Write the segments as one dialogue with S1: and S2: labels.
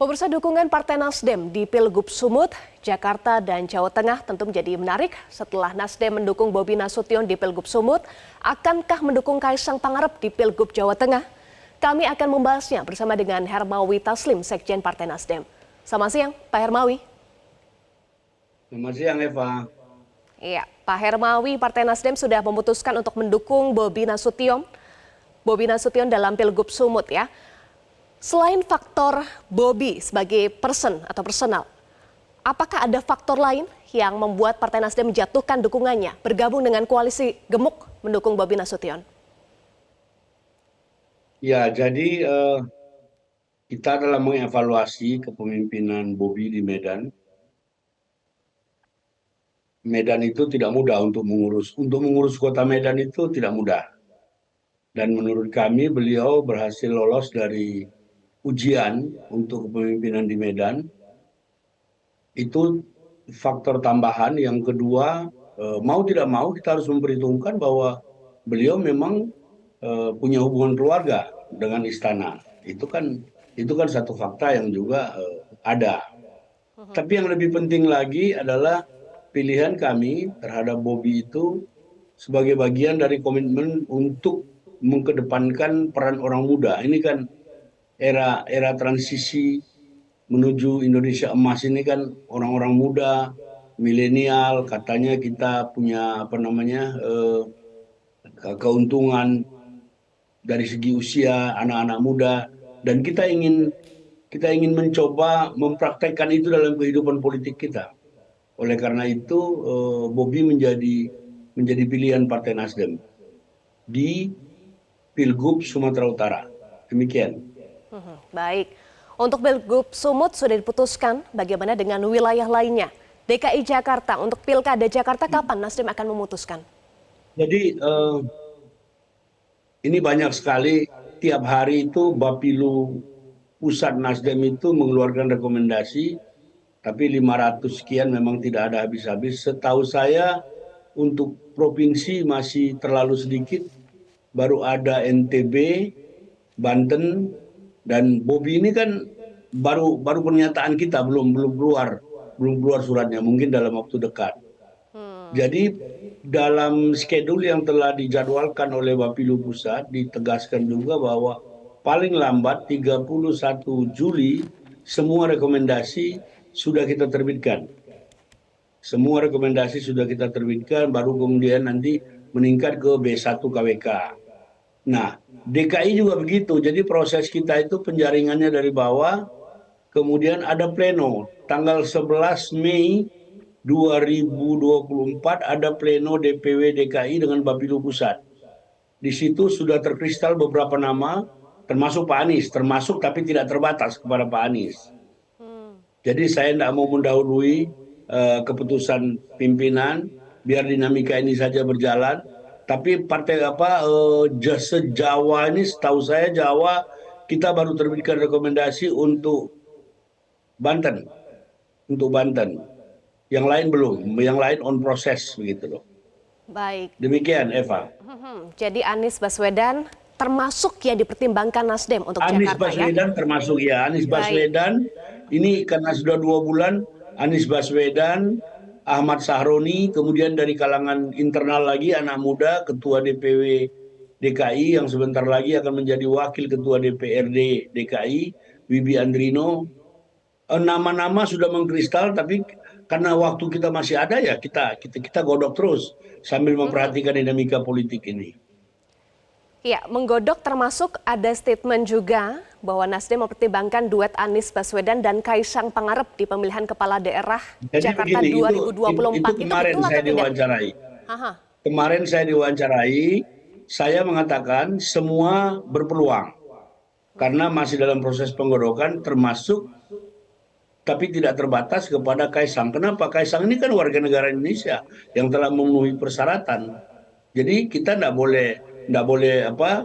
S1: Pemirsa, dukungan Partai Nasdem di Pilgub Sumut, Jakarta dan Jawa Tengah tentu menjadi menarik setelah Nasdem mendukung Bobi Nasution di Pilgub Sumut. Akankah mendukung Kaisang Pangarep di Pilgub Jawa Tengah? Kami akan membahasnya bersama dengan Hermawi Taslim, Sekjen Partai Nasdem. Selamat siang, Pak Hermawi.
S2: Selamat siang, Eva.
S1: Iya, Pak Hermawi, Partai Nasdem sudah memutuskan untuk mendukung Bobi Nasution dalam Pilgub Sumut ya. Selain faktor Bobi sebagai person atau personal, apakah ada faktor lain yang membuat Partai Nasdem menjatuhkan dukungannya bergabung dengan koalisi gemuk mendukung Bobi Nasution?
S2: Ya, jadi kita dalam mengevaluasi kepemimpinan Bobi di Medan. Medan itu tidak mudah untuk mengurus kota Medan itu tidak mudah. Dan menurut kami beliau berhasil lolos dari ujian untuk kepemimpinan di Medan. Itu faktor tambahan. Yang kedua, mau tidak mau kita harus memperhitungkan bahwa beliau memang punya hubungan keluarga dengan istana. Itu kan satu fakta yang juga ada. Tapi yang lebih penting lagi adalah pilihan kami terhadap Bobi itu sebagai bagian dari komitmen untuk mengedepankan peran orang muda. Ini kan era transisi menuju Indonesia emas ini kan orang-orang muda, milenial, katanya kita punya keuntungan dari segi usia anak-anak muda, dan kita ingin mencoba mempraktekkan itu dalam kehidupan politik kita. Oleh karena itu Bobi menjadi pilihan Partai Nasdem di Pilgub Sumatera Utara. Demikian.
S1: Baik, untuk Pilgub Sumut sudah diputuskan, bagaimana dengan wilayah lainnya? DKI Jakarta, untuk Pilkada Jakarta kapan Nasdem akan memutuskan?
S2: Jadi ini banyak sekali, tiap hari itu Bapilu Pusat Nasdem itu mengeluarkan rekomendasi, tapi 500 sekian memang tidak ada habis-habis. Setahu saya untuk provinsi masih terlalu sedikit, baru ada NTB, Banten, dan Bobi ini kan baru pernyataan kita, belum keluar suratnya, mungkin dalam waktu dekat. Jadi dalam schedule yang telah dijadwalkan oleh Bapilu Pusat ditegaskan juga bahwa paling lambat 31 Juli semua rekomendasi sudah kita terbitkan. Semua rekomendasi sudah kita terbitkan, baru kemudian nanti meningkat ke B1 KWK. Nah, DKI juga begitu. Jadi proses kita itu penjaringannya dari bawah, kemudian ada pleno. Tanggal 11 Mei 2024 ada pleno DPW DKI dengan Bapilu Pusat. Di situ sudah terkristal beberapa nama, termasuk Pak Anies, termasuk tapi tidak terbatas kepada Pak Anies. Jadi saya tidak mau mendahului keputusan pimpinan, biar dinamika ini saja berjalan. Tapi partai se-Jawa ini, setahu saya Jawa kita baru terbitkan rekomendasi untuk Banten, Yang lain belum, yang lain on proses begitu loh.
S1: Baik.
S2: Demikian Eva.
S1: Jadi Anies Baswedan termasuk yang dipertimbangkan Nasdem untuk
S2: Anies
S1: Jakarta
S2: Baswedan
S1: ya?
S2: termasuk ya. Anies Baswedan ini karena sudah 2 bulan, Anies Baswedan, Ahmad Sahroni, kemudian dari kalangan internal lagi anak muda, Ketua DPW DKI yang sebentar lagi akan menjadi Wakil Ketua DPRD DKI, Wibi Andrino. Nama-nama sudah mengkristal, tapi karena waktu kita masih ada ya kita godok terus sambil memperhatikan dinamika politik ini.
S1: Ya, menggodok termasuk ada statement juga bahwa Nasdem mempertimbangkan duet Anies Baswedan dan Kaisang Pangarep di pemilihan kepala daerah Jakarta 2024.
S2: Itu kemarin saya diwawancarai. Kemarin saya diwawancarai, saya mengatakan semua berpeluang karena masih dalam proses penggodokan, termasuk tapi tidak terbatas kepada Kaisang. Kenapa? Kaisang ini kan warga negara Indonesia yang telah memenuhi persyaratan. Jadi kita tidak boleh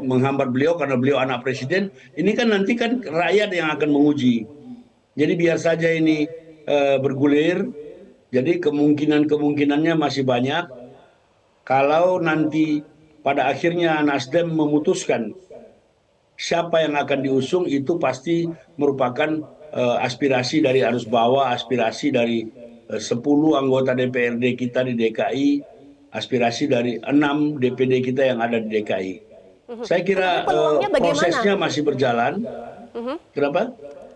S2: menghambat beliau karena beliau anak presiden. Ini kan nanti kan rakyat yang akan menguji. Jadi biar saja ini bergulir. Jadi kemungkinannya masih banyak. Kalau nanti pada akhirnya Nasdem memutuskan siapa yang akan diusung, itu pasti merupakan aspirasi dari arus bawah, aspirasi dari 10 anggota DPRD kita di DKI, aspirasi dari 6 DPD kita yang ada di DKI. Saya kira
S1: Tapi peluangnya bagaimana?
S2: prosesnya masih berjalan. Kenapa?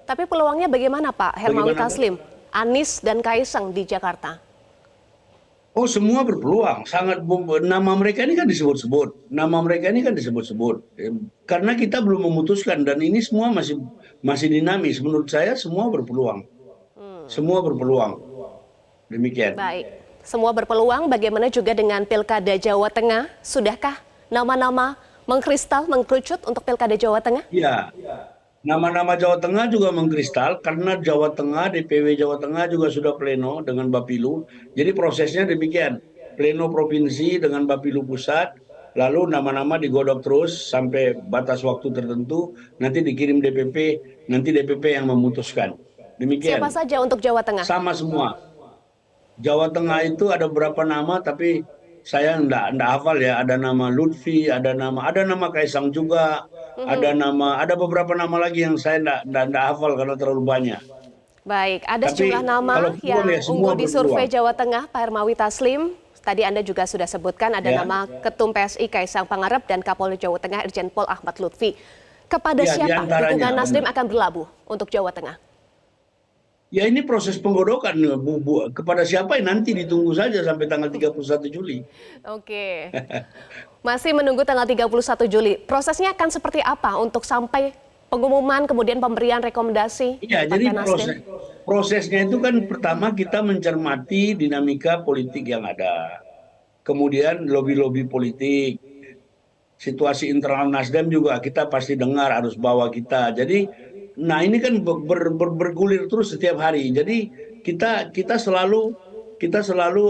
S1: Tapi peluangnya bagaimana Pak Hermawi
S2: Bagaimana?
S1: Taslim, Anies dan Kaisang di Jakarta?
S2: Oh, semua berpeluang. Nama mereka ini kan disebut-sebut. Nama mereka ini kan disebut-sebut. Karena kita belum memutuskan dan ini semua masih dinamis. Menurut saya semua berpeluang. Semua berpeluang. Demikian.
S1: Baik, semua berpeluang. Bagaimana juga dengan Pilkada Jawa Tengah? Sudahkah nama-nama mengkristal, mengkerucut untuk Pilkada Jawa Tengah?
S2: Ya, nama-nama Jawa Tengah juga mengkristal karena Jawa Tengah, DPW Jawa Tengah juga sudah pleno dengan Bapilu. Jadi prosesnya demikian. Pleno provinsi dengan Bapilu pusat, lalu nama-nama digodok terus sampai batas waktu tertentu, nanti dikirim DPP, nanti DPP yang memutuskan.
S1: Siapa
S2: Demikian.
S1: saja untuk Jawa Tengah?
S2: Sama semua. Jawa Tengah itu ada beberapa nama tapi saya enggak hafal ya. Ada nama Lutfi, ada nama Kaisang juga, ada beberapa nama lagi yang saya enggak hafal karena terlalu banyak.
S1: Baik, ada
S2: Tapi
S1: sejumlah nama
S2: kalau
S1: yang
S2: peluang ya semua
S1: unggul di survei
S2: berpeluang.
S1: Jawa Tengah, Pak Hermawi Taslim. Tadi Anda juga sudah sebutkan ada
S2: Ya.
S1: nama Ketum PSI Kaisang Pangarep dan Kapolri Jawa Tengah Irjen Pol Ahmad Lutfi. Kepada
S2: Ya,
S1: siapa
S2: diantaranya,
S1: dukungan Nasdem
S2: benar.
S1: akan berlabuh untuk Jawa Tengah?
S2: Ya ini proses penggodokan kepada siapa nanti ditunggu saja sampai tanggal 31 Juli.
S1: Oke, masih menunggu tanggal 31 Juli. Prosesnya akan seperti apa untuk sampai pengumuman kemudian pemberian rekomendasi
S2: Iya,
S1: Partai
S2: jadi
S1: Nasdem?
S2: prosesnya itu kan pertama kita mencermati dinamika politik yang ada. Kemudian lobi-lobi politik, situasi internal Nasdem juga kita pasti dengar arus bawah kita. Jadi, nah ini kan bergulir terus setiap hari. Jadi kita selalu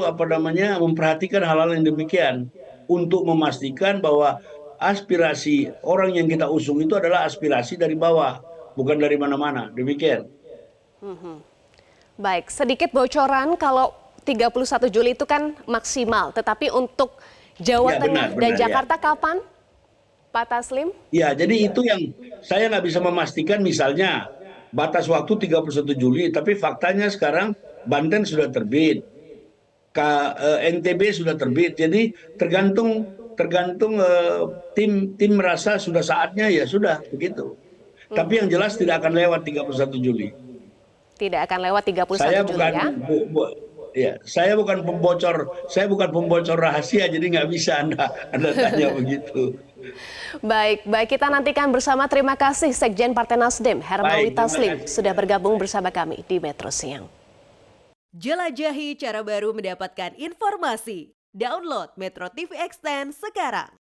S2: apa namanya memperhatikan hal-hal yang demikian untuk memastikan bahwa aspirasi orang yang kita usung itu adalah aspirasi dari bawah, bukan dari mana-mana. Demikian.
S1: Baik, sedikit bocoran kalau 31 Juli itu kan maksimal, tetapi untuk Jawa
S2: Ya,
S1: Tengah
S2: benar,
S1: dan
S2: benar, ya.
S1: Jakarta kapan, Pak Taslim?
S2: Ya, jadi itu yang saya nggak bisa memastikan misalnya batas waktu 31 Juli, tapi faktanya sekarang Banten sudah terbit, NTB sudah terbit, jadi tergantung tergantung tim merasa sudah saatnya ya sudah begitu. Tapi yang jelas tidak akan lewat 31 Juli.
S1: Tidak akan lewat 31
S2: Saya
S1: Juli
S2: bukan
S1: ya.
S2: ya, saya bukan pembocor rahasia, jadi nggak bisa Anda tanya begitu.
S1: Baik, baik kita nantikan bersama. Terima kasih Sekjen Partai Nasdem Hermawi
S2: Baik, terima
S1: Taslim
S2: kasih.
S1: sudah bergabung bersama kami di Metro Siang.
S3: Jelajahi cara baru mendapatkan informasi. Download Metro TV Extend sekarang.